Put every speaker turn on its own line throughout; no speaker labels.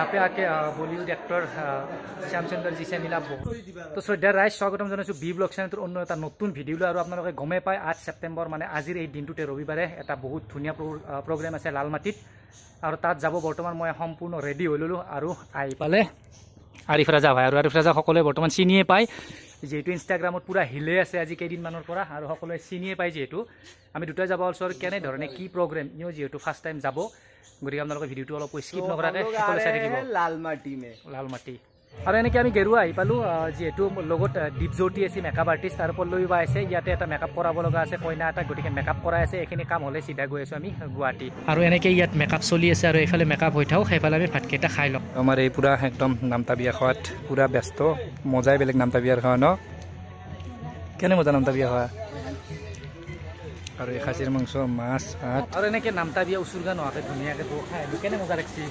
यहाँ पे आके बॉलीवुड एक्टर श्यामचंद्र जी से मिलाब तो श्रद्धा राइज स्वागतम जानाइছো বি ব্লগ চেনেলটোৰ অন্য এটা নতুন ভিডিঅ লৈ আৰু আপোনালোকে গমে পায় 8 সেপ্টেম্বৰ মানে আজিৰ এই দিনটোতে ৰবিবাৰে এটা বহুত ধুনীয়া প্ৰগ্ৰাম আছে লালমাটিত আৰু তাত যাব বৰ্তমান মই সম্পূৰ্ণ ৰেডি হৈ ললো আৰু আহি পালে আৰিফ ৰাজা ভাই আৰু আৰিফ ৰাজা সকলোৱে বৰ্তমান চিনিয়ে পায় যেহেতু ইনষ্টাগ্ৰামত পুৰা হিলে আছে আজি কেইদিনমানৰ পৰা আৰু সকলোৱে চিনিয়ে পায় যেহেতু আমি দুটাই যাব আলছো আৰু কেনে ধৰণে কি প্ৰগ্ৰাম ইও যেহেতু ফাৰ্ষ্ট টাইম যাব গতিকে আপোনালোকে ভিডিঅ'টো অলপ স্কিপ নকৰাকে সকলোৱে চাই থাকিব লালমাটি আৰু এনেকৈ আমি গেৰুৱা আহি পালোঁ যিহেতু লগত দীপজ্যোতি আছে মেকআপ আৰ্টিষ্ট আৰু পল্লৱী বা আছে ইয়াতে এটা মেকআপ কৰাব লগা আছে কইনা এটা গতিকে মেকআপ কৰাই আছে এইখিনি কাম হ'লে চিধা গৈ আছোঁ আমি গুৱাহাটী আৰু এনেকৈ ইয়াত মেকআপ চলি আছে আৰু এইফালে মেকআপ হৈ থাকক সেইফালে আমি ভাতকেইটা খাই লওঁ আমাৰ এই পূৰা একদম নামতা বিয়া খোৱাত পূৰা ব্যস্ত মজাই বেলেগ নামতা বিয়াৰ খোৱা ন কেনে মজা নামতা বিয়া খোৱা আৰু এই খাচীৰ মাংস মাছ ভাত আৰু এনেকৈ নামতা বিয়া উচুৰগা নোহোৱাকৈ ধুনীয়াকৈ তো খাই কেনে মজা লাগছি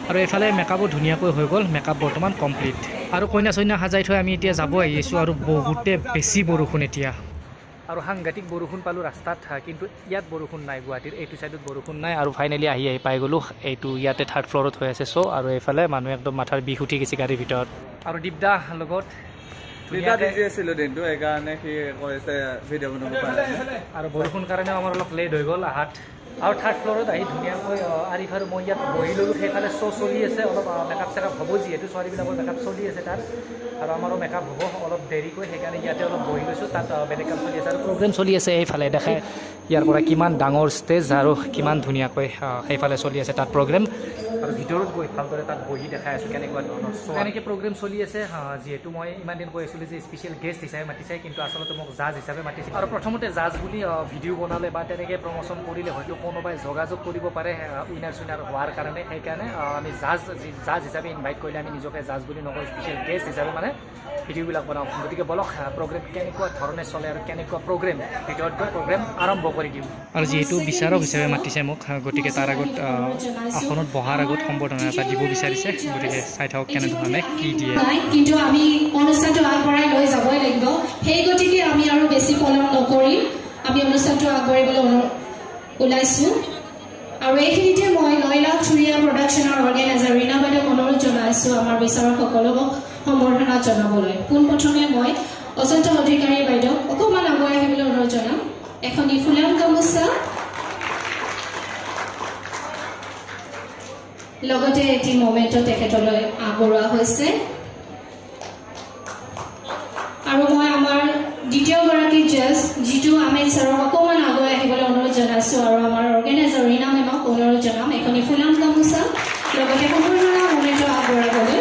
আৰু এইফালে মেকআপো ধুনীয়াকৈ হৈ গ'ল মেকআপ বৰ্তমান কমপ্লিট আৰু কইনা চইনা সাজাই থৈ আমি এতিয়া যাব আহিছোঁ আৰু বহুতে বেছি বৰষুণ এতিয়া আৰু সাংঘাতিক বৰষুণ পালোঁ ৰাস্তাত কিন্তু ইয়াত বৰষুণ নাই গুৱাহাটীৰ এইটো ছাইডত বৰষুণ নাই আৰু ফাইনেলি আহি পাই গ'লোঁ এইটো ইয়াতে থাৰ্ড ফ্ল'ৰত হৈ আছে চ' আৰু এইফালে মানুহ একদম মাথাৰ বিষ উঠি গৈছে গাড়ীৰ ভিতৰত আৰু দীপদা লগত আৰু বৰষুণ কাৰণেও আমাৰ অলপ লেট হৈ গ'ল আহাত আৰু থাৰ্ড ফ্ল'ৰত আহি ধুনীয়াকৈ আৰিফ আৰু মই ইয়াত বহি ল'লোঁ সেইফালে শ্ব' চলি আছে অলপ মেকআপ চেকআপ হ'ব যিহেতু ছোৱালীবিলাকৰ মেকআপ চলি আছে তাত আৰু আমাৰো মেকআপ হ'ব অলপ দেৰিকৈ সেইকাৰণে ইয়াতে অলপ বহি লৈছোঁ তাত বেলেগ কাম চলি আছে আৰু প্ৰগ্ৰেম চলি আছে এইফালে দেখাই ইয়াৰ পৰা কিমান ডাঙৰ ষ্টেজ আৰু কিমান ধুনীয়াকৈ সেইফালে চলি আছে তাত প্ৰগ্ৰেম আৰু ভিতৰত গৈ ভালদৰে তাত বহি দেখাই আছোঁ কেনেকুৱা ধৰণৰ এনেকৈ প্ৰগ্ৰেম চলি আছে যিহেতু মই ইমান দিন কৈ আছিলোঁ যে স্পেচিয়েল গেষ্ট হিচাপে মাতিছে কিন্তু আচলতে মোক জাজ হিচাপে মাতিছে আৰু প্ৰথমতে জাজ বুলি ভিডিঅ' বনালে বা তেনেকৈ প্ৰমোশ্যন কৰিলে হয়তো কোনোবাই যোগাযোগ কৰিব পাৰে উইনাৰ চুইনাৰ হোৱাৰ কাৰণে সেইকাৰণে আমি জাজ হিচাপে ইনভাইট কৰিলে আমি নিজকে জাজ বুলি নকওঁ স্পেচিয়েল গেষ্ট হিচাপে মানে ভিডিঅ'বিলাক বনাওঁ গতিকে বলক প্ৰগ্ৰেম কেনেকুৱা ধৰণে চলে আৰু কেনেকুৱা প্ৰগ্ৰেম ভিতৰত গৈ প্ৰগ্ৰেম আৰম্ভ কৰি দিওঁ আৰু যিহেতু বিচাৰক হিচাপে মাতিছে মোক গতিকে তাৰ আগত আসনত বহাৰ আগত সম্বৰ্ধনা এটা দিব বিচাৰিছে গতিকে চাই থাকক কেনেধৰণে কি দিয়ে
কিন্তু আমি অনুষ্ঠানটো আগবঢ়াই লৈ যাবই লাগিব সেই গতিকে আমি আৰু বেছি পলম নকৰি আমি অনুষ্ঠানটো আগবঢ়াবলৈ ওলাইছোঁ আৰু এইখিনিতে মই নয়লা থুৰীয়া প্ৰডাকশ্যনৰ অৰ্গেনাইজাৰ ৰীণা বাইদেউক অনুৰোধ জনাইছোঁ আমাৰ বিচাৰকসকলক সম্বৰ্ধনা জনাবলৈ পোনপ্ৰথমে মই অজন্ত অধিকাৰী বাইদেউক অকণমান আগুৱাই আহিবলৈ অনুৰোধ জনাম এখন ফুলাম গামোচা লগতে এটি মমেণ্ট তেখেতলৈ আগবঢ়োৱা হৈছে আৰু মই আমাৰ দ্বিতীয়গৰাকী জাজ যিটো আমেদ ছাৰক অকণমান আগুৱাই আহিবলৈ অনুৰোধ জনাইছোঁ আৰু আমাৰ অৰ্গেনাইজাৰ ৰীণা মেমক অনুৰোধ জনাম এখনি ফুলাম গামোচা লগতে সম্বৰ্ধনা মমেণ্ট আগবঢ়াবলৈ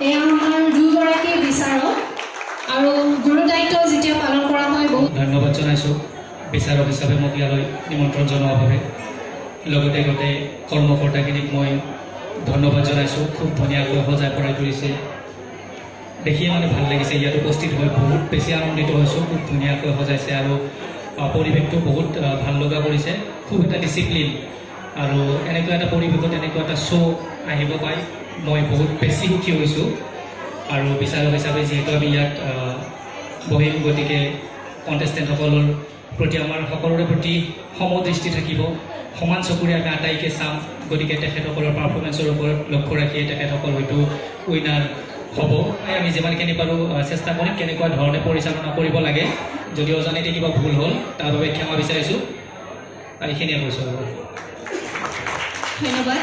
এয়া আমাৰ দুগৰাকী বিচাৰক আৰু গুৰু দায়িত্ব যেতিয়া পালন কৰা হয় বহুত
ধন্যবাদ জনাইছোঁ বিচাৰক হিচাপে মোক ইয়ালৈ নিমন্ত্ৰণ জনোৱাৰ বাবে লগতে গোটেই কৰ্মকৰ্তাখিনিক মই ধন্যবাদ জনাইছোঁ খুব ধুনীয়াকৈ সজাই পৰাই তুলিছে দেখিয়ে মানে ভাল লাগিছে ইয়াত উপস্থিত হৈ বহুত বেছি আনন্দিত হৈছোঁ খুব ধুনীয়াকৈ সজাইছে আৰু পৰিৱেশটো বহুত ভাল লগা কৰিছে খুব এটা ডিচিপ্লিন আৰু এনেকুৱা এটা পৰিৱেশত এনেকুৱা এটা শ্ব' আহিব পাই মই বহুত বেছি সুখী হৈছোঁ আৰু বিচাৰক হিচাপে যিহেতু আমি ইয়াত বহিম গতিকে কণ্টেষ্টেণ্টসকলৰ প্ৰতি আমাৰ সকলোৰে প্ৰতি সমদৃষ্টি থাকিব সমান চকুৰে আমি আটাইকে চাম গতিকে তেখেতসকলৰ পাৰফৰ্মেঞ্চৰ ওপৰত লক্ষ্য ৰাখিয়ে তেখেতসকল হয়তো উইনাৰ হ'ব আমি যিমানখিনি পাৰোঁ চেষ্টা কৰিম কেনেকুৱা ধৰণে পৰিচালনা কৰিব লাগে যদি অজানিতে কিবা ভুল হ'ল তাৰ বাবে ক্ষমা বিচাৰিছোঁ এইখিনিয়ে কৈছোঁ
ধন্যবাদ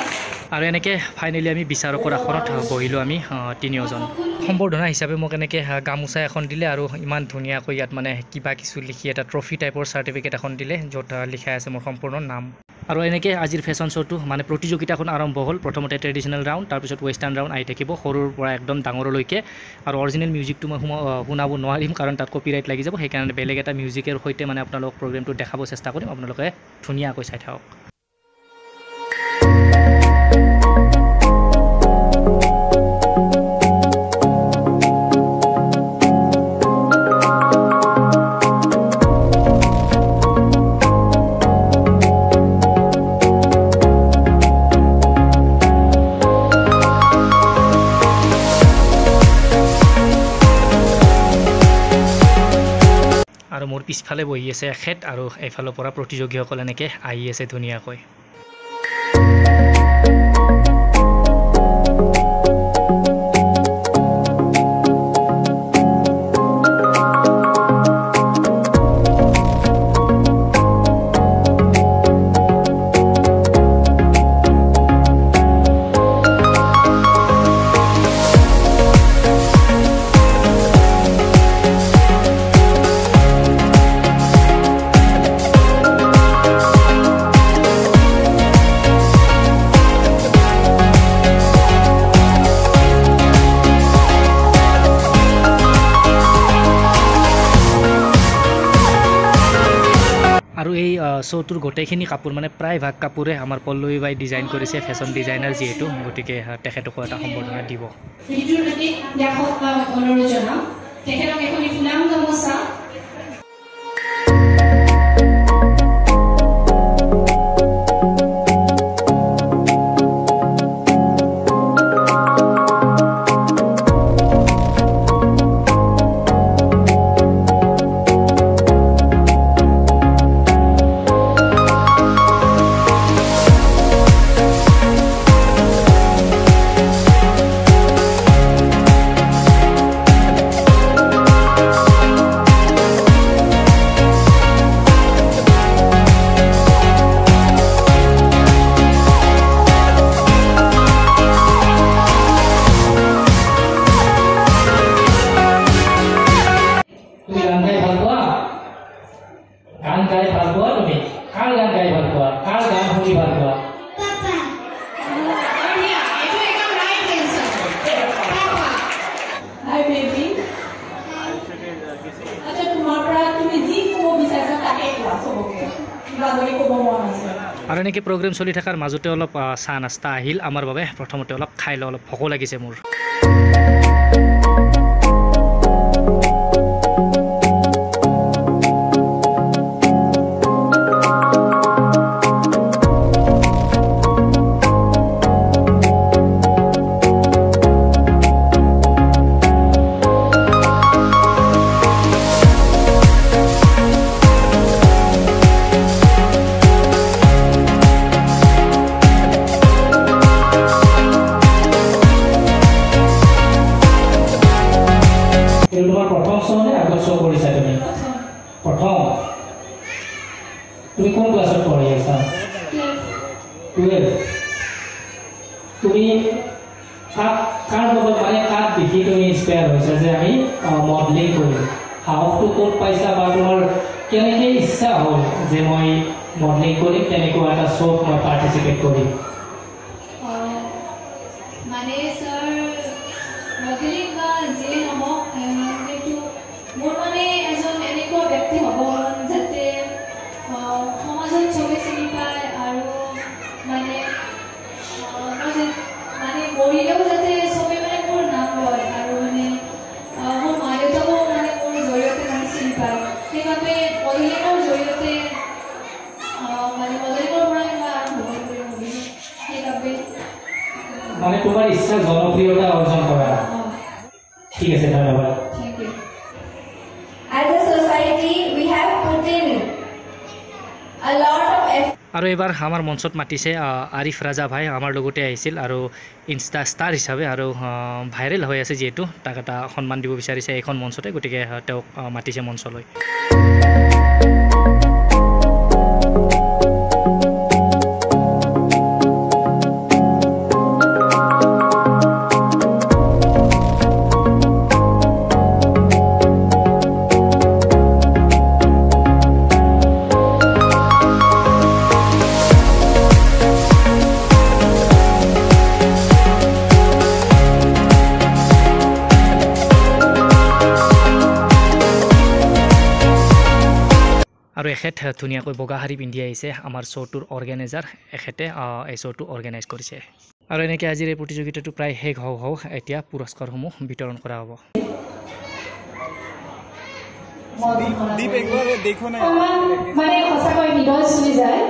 আৰু এনেকৈ ফাইনেলি আমি বিচাৰকৰ আসনত বহিলোঁ আমি তিনিওজন সম্বৰ্ধনা হিচাপে মোক এনেকৈ গামোচা এখন দিলে আৰু ইমান ধুনীয়াকৈ ইয়াত মানে কিবা কিছু লিখি এটা ট্ৰফি টাইপৰ চাৰ্টিফিকেট এখন দিলে য'ত লিখাই আছে মোৰ সম্পূৰ্ণ নাম আৰু এনেকৈ আজিৰ ফেশ্বন শ্ব'টো মানে প্ৰতিযোগিতাখন আৰম্ভ হ'ল প্ৰথমতে ট্ৰেডিশ্যনেল ৰাউণ্ড তাৰপিছত ৱেষ্টাৰ্ণ ৰাউণ্ড আহি থাকিব সৰুৰ পৰা একদম ডাঙৰলৈকে আৰু অৰিজিনেল মিউজিকটো মই শুনাব নোৱাৰিম কাৰণ তাত কপিৰাইট লাগি যাব সেইকাৰণে বেলেগ এটা মিউজিকৰ সৈতে মানে আপোনালোকক প্ৰগ্ৰেমটো দেখাব চেষ্টা কৰিম আপোনালোকে ধুনীয়াকৈ চাই থাকক মোৰ পিছফালে বহি আছে এখেত আৰু এইফালৰ পৰা প্ৰতিযোগীসকল এনেকৈ আহি আছে ধুনীয়াকৈ। আৰু এই শ্ব'টোৰ গোটেইখিনি কাপোৰ মানে প্ৰায়ভাগ কাপোৰে আমাৰ পল্লৱী বাই ডিজাইন কৰিছে, ফেশ্বন ডিজাইনাৰ যিহেতু, গতিকে তেখেতকো এটা সম্বৰ্ধনা দিব। আৰু এনেকৈ প্ৰগ্ৰেম চলি থকাৰ মাজতে অলপ চাহ নাস্তা আহিল আমাৰ বাবে। প্ৰথমতে অলপ খাই লওঁ, অলপ ভোকো লাগিছে মোৰ। তুমি কোন ক্লাছত পঢ়ি আছা? 12। তুমি কাৰ লগত মানে কাক দেখি তুমি ইনস্পায়াৰ হৈছা যে আমি মডেলিং কৰিম? সাহসটো ক'ত পাইছা বা তোমাৰ কেনেকৈ ইচ্ছা হ'ল যে মই মডেলিং কৰিম, তেনেকুৱা এটা শ্ব'ত মই পাৰ্টিচিপেট কৰিম?
মানে ছাৰ মডেলিং বা যিয়ে নহওক সেইটো মোৰ মানে এজন এনেকুৱা ব্যক্তি হ'ব যাতে সমাজত চবে চিনি পায় আৰু মানে মানে মৰিলেও যাতে চবে মানে মোৰ নাম লয় আৰু মানে মোৰ মা দেউতাকো মানে মোৰ জৰিয়তে মানে চিনি পায়। সেইবাবে মডেলিঙৰ জৰিয়তে মানে মডেলিঙৰ পৰাই মই আৰম্ভ কৰিব ভাবিছোঁ। সেইবাবে
মানে তোমাৰ ইচ্ছা জনপ্ৰিয়তা অৰ্জন কৰা। ঠিক আছে, ধন্যবাদ।
As a society, we have put in a lot of effort.
আৰু এইবাৰ আমাৰ মঞ্চত মাতিছে আৰিফ ৰাজা ভাই, আমাৰ লগতে আহিছিল আৰু ইনষ্টা ষ্টাৰ হিচাপে আৰু ভাইৰেল হৈ আছে যিহেতু, তাক এটা সন্মান দিব বিচাৰিছে এইখন মঞ্চতে, গতিকে তেওঁক মাতিছে মঞ্চলৈ। আৰু এখেত ধুনীয়াকৈ বগা শাৰী পিন্ধি আহিছে, আমাৰ শ্ব'টোৰ অৰ্গেনাইজাৰ এখেতে এই শ্ব'টো অৰ্গেনাইজ কৰিছে। আৰু এনেকৈ আজিৰ এই প্ৰতিযোগিতাটো প্ৰায় শেষ হওঁ এতিয়া পুৰস্কাৰসমূহ বিতৰণ কৰা হ'ব।
মানে সঁচাকৈ হৃদয় চুই যায়।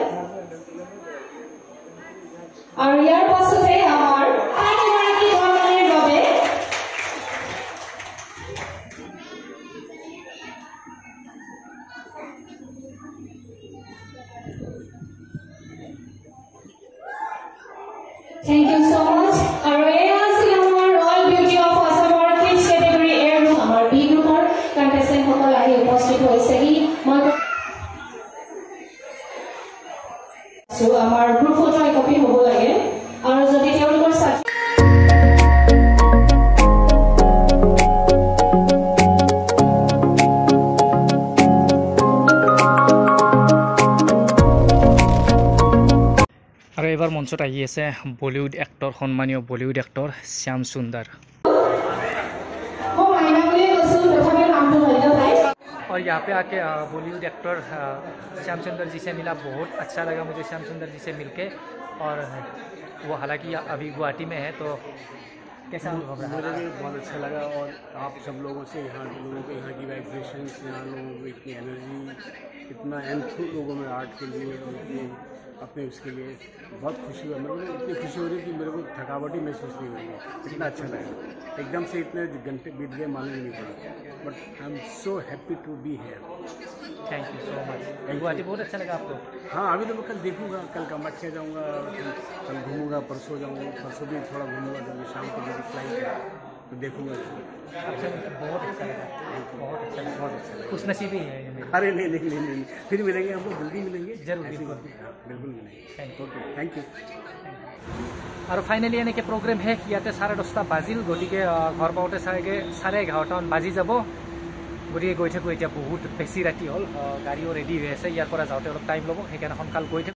আৰু ইয়াৰ পাছতে আমাৰ আনগৰাকী কৰ্মীৰ বাবে Thank you so much. Our Royal Beauty of Assam Kids category A group, our B group contestant সকল আহি উপস্থিত হৈছেহি মই সো আমাৰ গ্ৰুপ ফটো কপি হ'ব লাগে আৰু যদি তেওঁলোকৰ
আৰু এবাৰ মঞ্চত আহি আছে বলিউড এক্টৰ সন্মানীয় বলিউড এক্টৰ শ্যাম সুন্দৰ और यहाँ पे आके बॉलीवुड एक्टर श्याम सुंदर जी से मिला बहुत अच्छा लगा मुझे श्याम सुंदर जी से मिलके और वो हालांकि अभी गुवाहाटी में है तो कैसा अनुभव रहा?
मुझे भी बहुत अच्छा लगा और आप सब लोगों से यहाँ के लोगों को यहाँ की वाइब्रेशंस यहाँ लोगों को इतनी एनर्जी इतना एंथू लोगों में आर्ट के लिए और इतनी अपने उसके लिए बहुत खुशी हुआ मेरे को इतनी खुशी हो रही कि मेरे को थकावट ही महसूस नहीं हो रही है इतना अच्छा लगा एकदम से इतने घंटे बीत गए मालूम नहीं पड़ा but I am so happy to be here
thank you so much Guwahati बहुत अच्छा लगा आपको?
हाँ अभी तो मैं कल देखूँगा कल कामाख्या जाऊँगा कल घूमूंगा परसों जाऊँगा परसों भी थोड़ा घूमूंगा जब शाम को मेरी फ्लाइट है तो देखूँगा
आपसे बहुत अच्छा लगा बहुत अच्छा लगा
बहुत अच्छा लगा
खुश नसीबी है ये मेरी।
अरे नहीं फिर मिलेंगे हम लोग जल्दी मिलेंगे
जरूर
बिल्कुल मिलेंगे ओके थैंक यू
और फाइनली এনেকৈ প্ৰগ্ৰেম শেষ ইয়াতে 10:30 বাজিল গতিকে ঘৰ পাওঁতে চাগে 11:30 বাজি যাব গতিকে গৈ থাকোঁ এতিয়া বহুত বেছি ৰাতি হ'ল গাড়ীও ৰেডি হৈ আছে ইয়াৰ পৰা যাওঁতে অলপ টাইম ল'ব সেইকাৰণে সোনকাল গৈ থাকোঁ